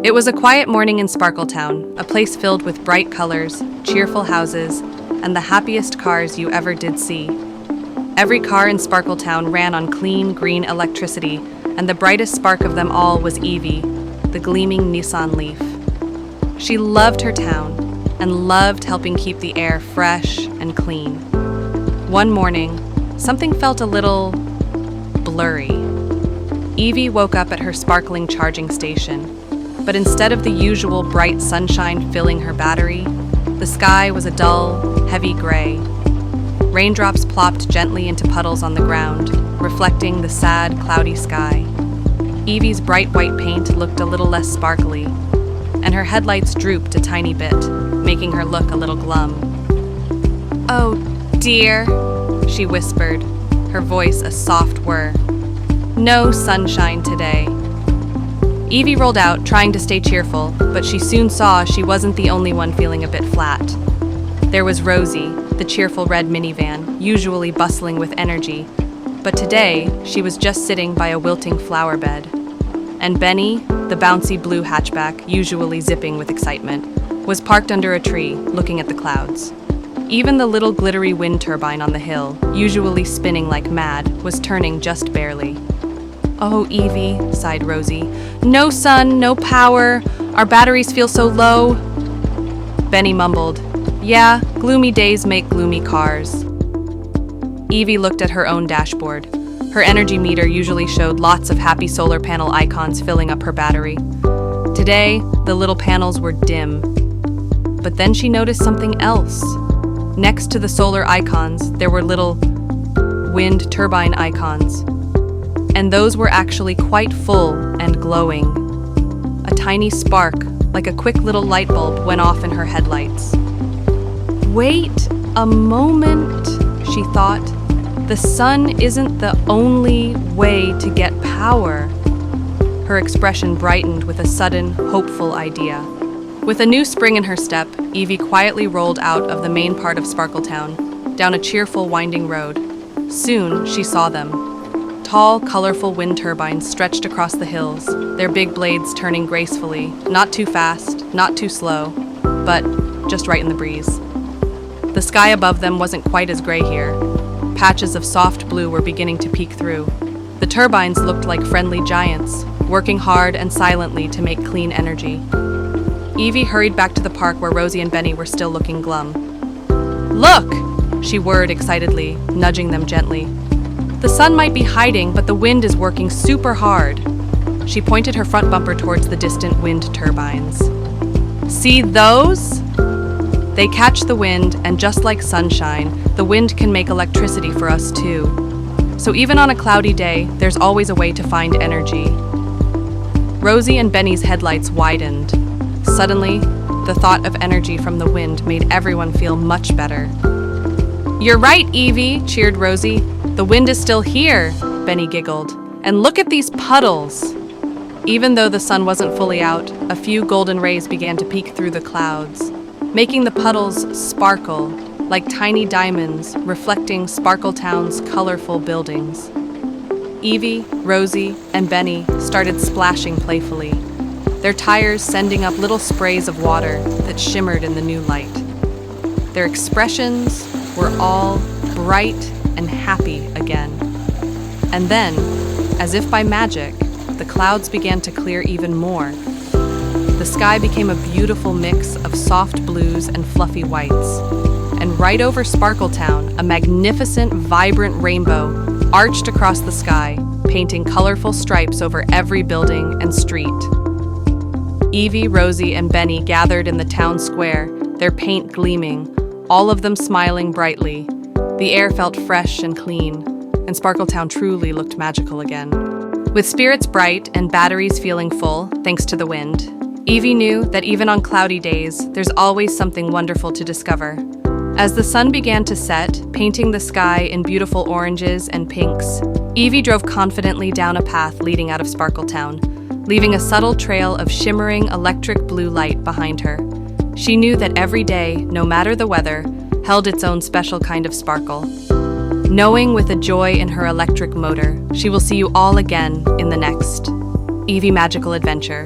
It was a quiet morning in Sparkletown, a place filled with bright colors, cheerful houses, and the happiest cars you ever did see. Every car in Sparkletown ran on clean, green electricity, and the brightest spark of them all was EVie, the gleaming Nissan Leaf. She loved her town and loved helping keep the air fresh and clean. One morning, something felt a little blurry. EVie woke up at her sparkling charging station, but instead of the usual bright sunshine filling her battery, the sky was a dull, heavy gray. Raindrops plopped gently into puddles on the ground, reflecting the sad, cloudy sky. EVie's bright white paint looked a little less sparkly, and her headlights drooped a tiny bit, making her look a little glum. "Oh, dear," she whispered, her voice a soft whir. "No sunshine today." EVie rolled out, trying to stay cheerful, but she soon saw she wasn't the only one feeling a bit flat. There was Rosie, the cheerful red minivan, usually bustling with energy, but today she was just sitting by a wilting flower bed. And Benny, the bouncy blue hatchback, usually zipping with excitement, was parked under a tree, looking at the clouds. Even the little glittery wind turbine on the hill, usually spinning like mad, was turning just barely. "Oh, EVie," sighed Rosie. "No sun, no power. Our batteries feel so low." Benny mumbled, "Yeah, gloomy days make gloomy cars." EVie looked at her own dashboard. Her energy meter usually showed lots of happy solar panel icons filling up her battery. Today, the little panels were dim. But then she noticed something else. Next to the solar icons, there were little wind turbine icons. And those were actually quite full and glowing. A tiny spark, like a quick little light bulb, went off in her headlights. "Wait a moment," she thought. "The sun isn't the only way to get power." Her expression brightened with a sudden, hopeful idea. With a new spring in her step, EVie quietly rolled out of the main part of Sparkletown, down a cheerful, winding road. Soon, she saw them. Tall, colorful wind turbines stretched across the hills, their big blades turning gracefully, not too fast, not too slow, but just right in the breeze. The sky above them wasn't quite as gray here. Patches of soft blue were beginning to peek through. The turbines looked like friendly giants, working hard and silently to make clean energy. EVie hurried back to the park where Rosie and Benny were still looking glum. "Look!" she whirred excitedly, nudging them gently. "The sun might be hiding, but the wind is working super hard." She pointed her front bumper towards the distant wind turbines. "See those? They catch the wind, and just like sunshine, the wind can make electricity for us too. So even on a cloudy day, there's always a way to find energy." Rosie and Benny's headlights widened. Suddenly, the thought of energy from the wind made everyone feel much better. "You're right, EVie," cheered Rosie. "The wind is still here," Benny giggled. "And look at these puddles." Even though the sun wasn't fully out, a few golden rays began to peek through the clouds, making the puddles sparkle like tiny diamonds reflecting Sparkletown's colorful buildings. EVie, Rosie, and Benny started splashing playfully, their tires sending up little sprays of water that shimmered in the new light. Their expressions were all bright and happy again. And then, as if by magic, the clouds began to clear even more. The sky became a beautiful mix of soft blues and fluffy whites. And right over Sparkletown, a magnificent, vibrant rainbow arched across the sky, painting colorful stripes over every building and street. EVie, Rosie, and Benny gathered in the town square, their paint gleaming, all of them smiling brightly. The air felt fresh and clean, and Sparkletown truly looked magical again. With spirits bright and batteries feeling full, thanks to the wind, EVie knew that even on cloudy days, there's always something wonderful to discover. As the sun began to set, painting the sky in beautiful oranges and pinks, EVie drove confidently down a path leading out of Sparkletown, leaving a subtle trail of shimmering electric blue light behind her. She knew that every day, no matter the weather, held its own special kind of sparkle. Knowing with a joy in her electric motor, she will see you all again in the next EVie Magical Adventure.